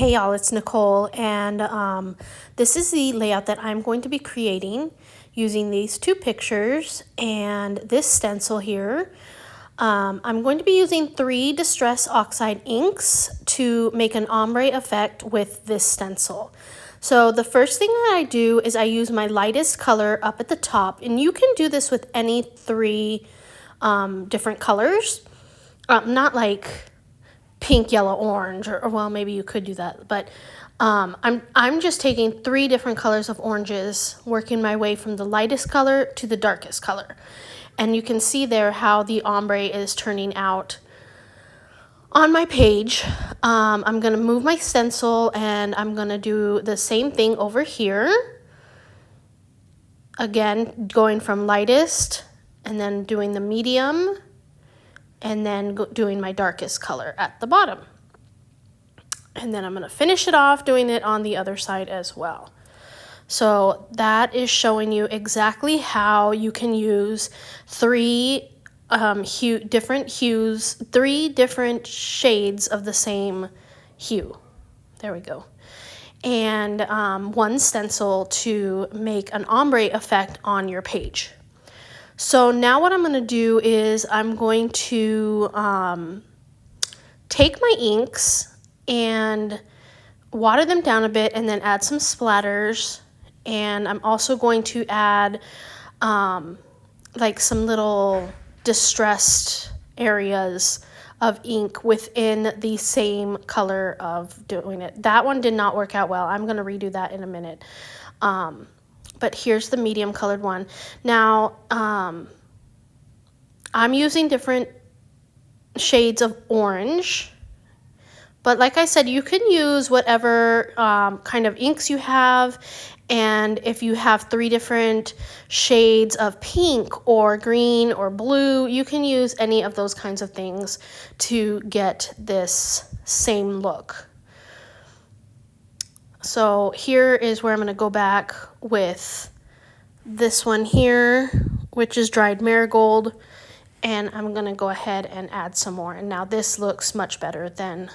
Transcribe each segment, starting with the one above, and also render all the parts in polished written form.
Hey y'all, it's Nicole, and this is the layout that I'm going to be creating using these two pictures and this stencil here. I'm going to be using 3 Distress Oxide inks to make an ombre effect with this stencil. So the first thing that I do is I use my lightest color up at the top, and you can do this with any 3 different colors, not like pink, yellow, orange, or well, maybe you could do that, but I'm just taking 3 different colors of oranges, working my way from the lightest color to the darkest color. And you can see there how the ombre is turning out on my page. I'm going to move my stencil and I'm going to do the same thing over here. Again, going from lightest and then doing the medium and then doing my darkest color at the bottom. And then I'm going to finish it off doing it on the other side as well. So that is showing you exactly how you can use 3 different hues, 3 different shades of the same hue. There we go. And 1 stencil to make an ombre effect on your page. So now what I'm going to do is I'm going to take my inks and water them down a bit and then add some splatters. And I'm also going to add like some little distressed areas of ink within the same color of doing it. That one did not work out well. I'm going to redo that in a minute. But here's the medium colored one. Now, I'm using different shades of orange, but like I said, you can use whatever kind of inks you have, and if you have 3 different shades of pink or green or blue, you can use any of those kinds of things to get this same look. So here is where I'm going to go back with this one here, which is dried marigold, and I'm going to go ahead and add some more. And now this looks much better than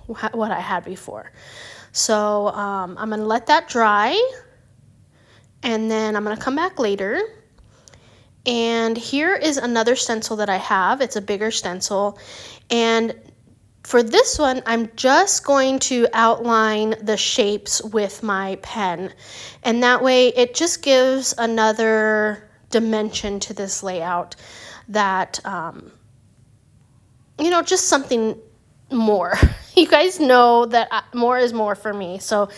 what I had before. So I'm going to let that dry, and then I'm going to come back later. And here is another stencil that I have. It's a bigger stencil, and for this one, I'm just going to outline the shapes with my pen, and that way it just gives another dimension to this layout that, you know, just something more. You guys know that more is more for me. So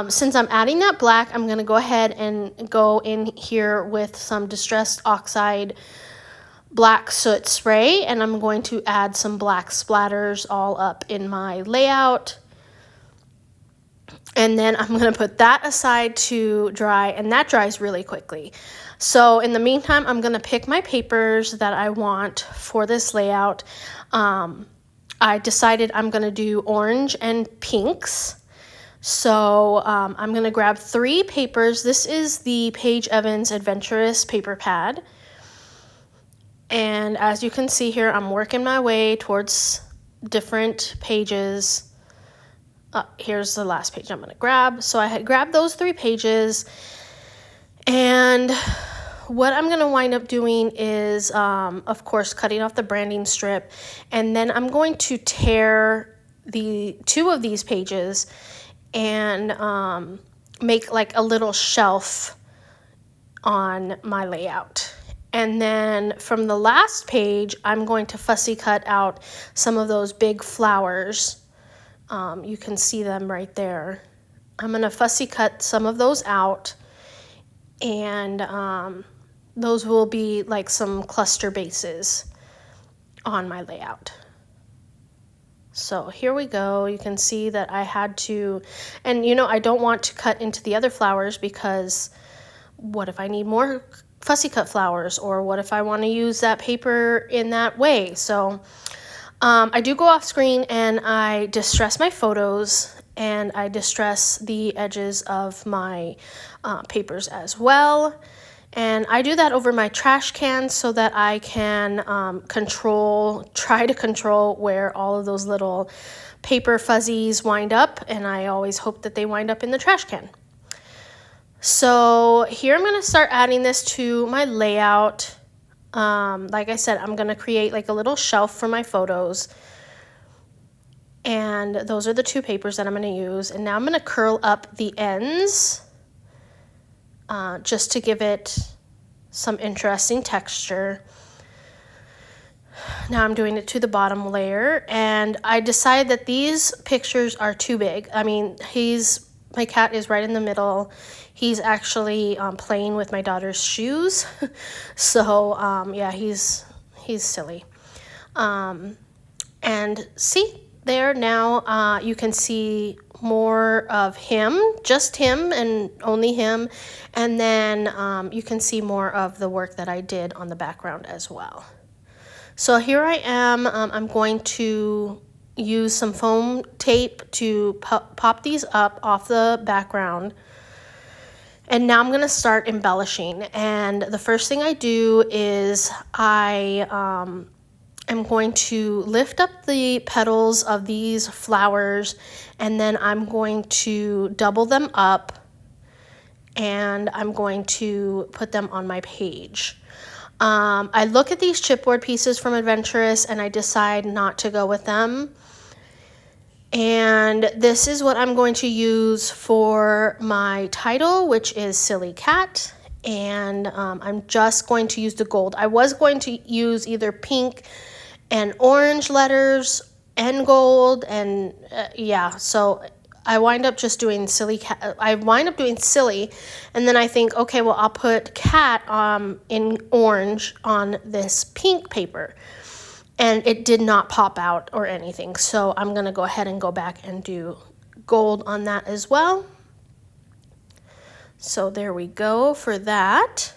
since I'm adding that black, I'm going to go ahead and go in here with some Distressed Oxide black soot spray, and I'm going to add some black splatters all up in my layout. And then I'm going to put that aside to dry, and that dries really quickly. So in the meantime, I'm going to pick my papers that I want for this layout. I decided I'm going to do orange and pinks. So I'm going to grab 3 papers. This is the Paige Evans Adventurous paper pad. And as you can see here, I'm working my way towards different pages. Here's the last page I'm going to grab. So I had grabbed those 3 pages. And what I'm going to wind up doing is, of course, cutting off the branding strip. And then I'm going to tear the 2 of these pages and make like a little shelf on my layout. And then from the last page, I'm going to fussy cut out some of those big flowers. You can see them right there. I'm going to fussy cut some of those out, and those will be like some cluster bases on my layout. So here we go. You can see that I had to, and you know, I don't want to cut into the other flowers because what if I need more fussy cut flowers, or what if I want to use that paper in that way? So I do go off screen and I distress my photos, and I distress the edges of my papers as well. And I do that over my trash can so that I can try to control where all of those little paper fuzzies wind up, and I always hope that they wind up in the trash can. So here I'm going to start adding this to my layout. Like I said, I'm going to create like a little shelf for my photos. And those are the two papers that I'm going to use. And now I'm going to curl up the ends just to give it some interesting texture. Now I'm doing it to the bottom layer, and I decided that these pictures are too big. I mean, my cat is right in the middle. He's actually playing with my daughter's shoes. So yeah, he's silly. And see there now, you can see more of him, just him and only him. And then you can see more of the work that I did on the background as well. So here I am. I'm going to use some foam tape to pop these up off the background. And now I'm going to start embellishing. And the first thing I do is I am going to lift up the petals of these flowers, and then I'm going to double them up, and I'm going to put them on my page. I look at these chipboard pieces from Adventurous and I decide not to go with them. And this is what I'm going to use for my title, which is Silly Cat. And I'm just going to use the gold. I was going to use either pink and orange letters and gold, and yeah, so I wind up just doing Silly Cat. I wind up doing Silly, and then I think, okay, well, I'll put Cat in orange on this pink paper. And it did not pop out or anything, so I'm going to go ahead and go back and do gold on that as well. So there we go for that.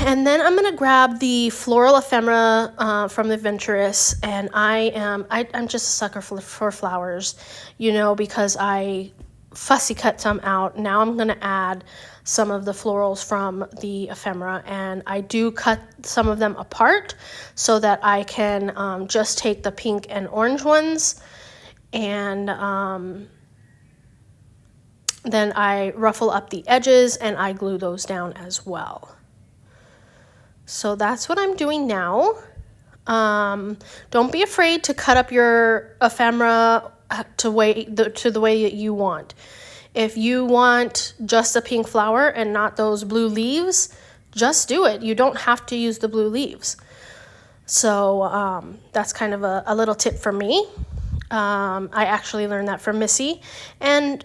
And then I'm going to grab the floral ephemera from Adventurous, and I'm just a sucker for flowers, you know, because I fussy cut some out. Now I'm going to add some of the florals from the ephemera, and I do cut some of them apart so that I can just take the pink and orange ones, and then I ruffle up the edges and I glue those down as well. So that's what I'm doing now. Don't be afraid to cut up your ephemera to the way that you want. If you want just a pink flower and not those blue leaves, just do it. You don't have to use the blue leaves. So that's kind of a little tip from me. I actually learned that from Missy. And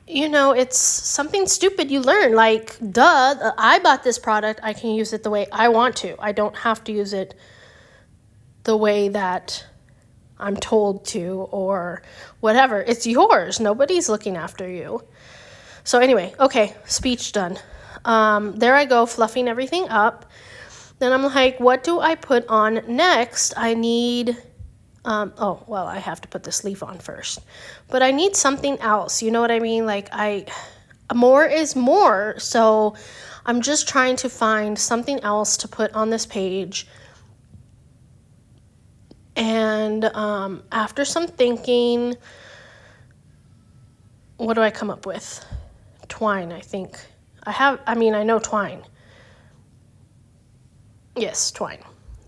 you know, it's something stupid you learn. Like, duh, I bought this product. I can use it the way I want to. I don't have to use it the way that I'm told to or whatever. It's yours. Nobody's looking after you. So anyway, okay, speech done. There I go, fluffing everything up. Then I'm like, what do I put on next? I need... oh, well, I have to put this leaf on first. But I need something else. You know what I mean? Like, more is more. So I'm just trying to find something else to put on this page. And after some thinking, what do I come up with? Twine, I think. I know twine. Yes, twine.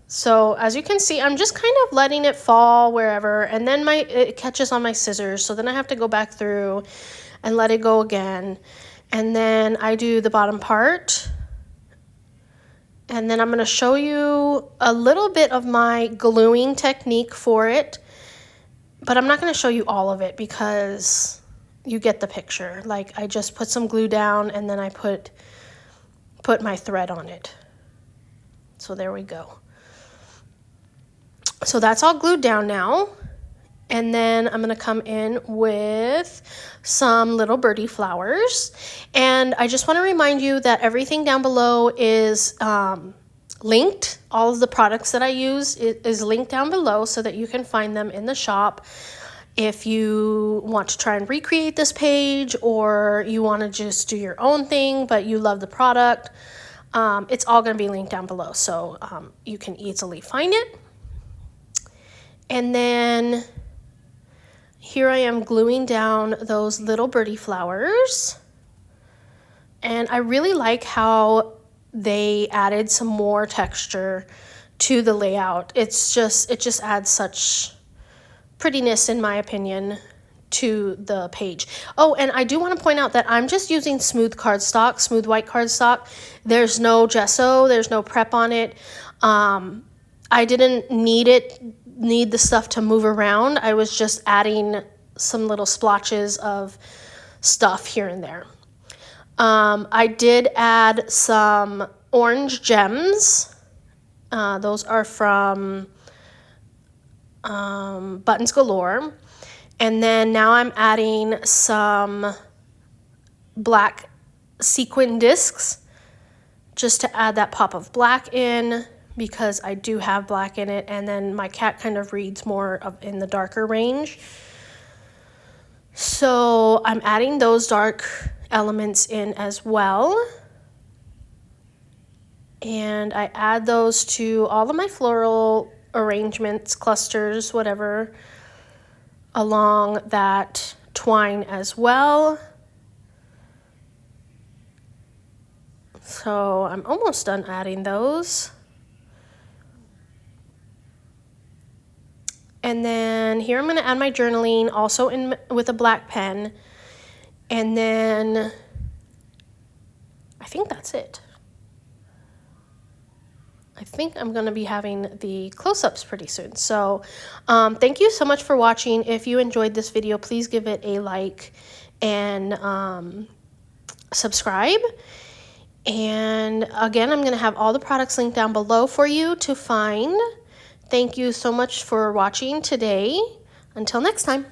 So as you can see, I'm just kind of letting it fall wherever, and then it catches on my scissors. So then I have to go back through and let it go again. And then I do the bottom part. And then I'm going to show you a little bit of my gluing technique for it. But I'm not going to show you all of it because you get the picture. Like, I just put some glue down and then I put my thread on it. So there we go. So that's all glued down now. And then I'm going to come in with some little birdie flowers. And I just want to remind you that everything down below is linked. All of the products that I use is linked down below so that you can find them in the shop. If you want to try and recreate this page, or you want to just do your own thing, but you love the product, it's all going to be linked down below, so you can easily find it. And then here I am gluing down those little birdie flowers. And I really like how they added some more texture to the layout. It just adds such prettiness, in my opinion, to the page. Oh, and I do want to point out that I'm just using smooth cardstock, smooth white cardstock. There's no gesso, there's no prep on it. I didn't need the stuff to move around. I was just adding some little splotches of stuff here and there. I did add some orange gems. Those are from Buttons Galore. And then now I'm adding some black sequin discs just to add that pop of black in, because I do have black in it, and then my cat kind of reads more in the darker range. So I'm adding those dark elements in as well. And I add those to all of my floral arrangements, clusters, whatever, along that twine as well. So I'm almost done adding those. And then here I'm going to add my journaling, also with a black pen. And then I think that's it. I think I'm going to be having the close-ups pretty soon. So thank you so much for watching. If you enjoyed this video, please give it a like and subscribe. And again, I'm going to have all the products linked down below for you to find. Thank you so much for watching today. Until next time.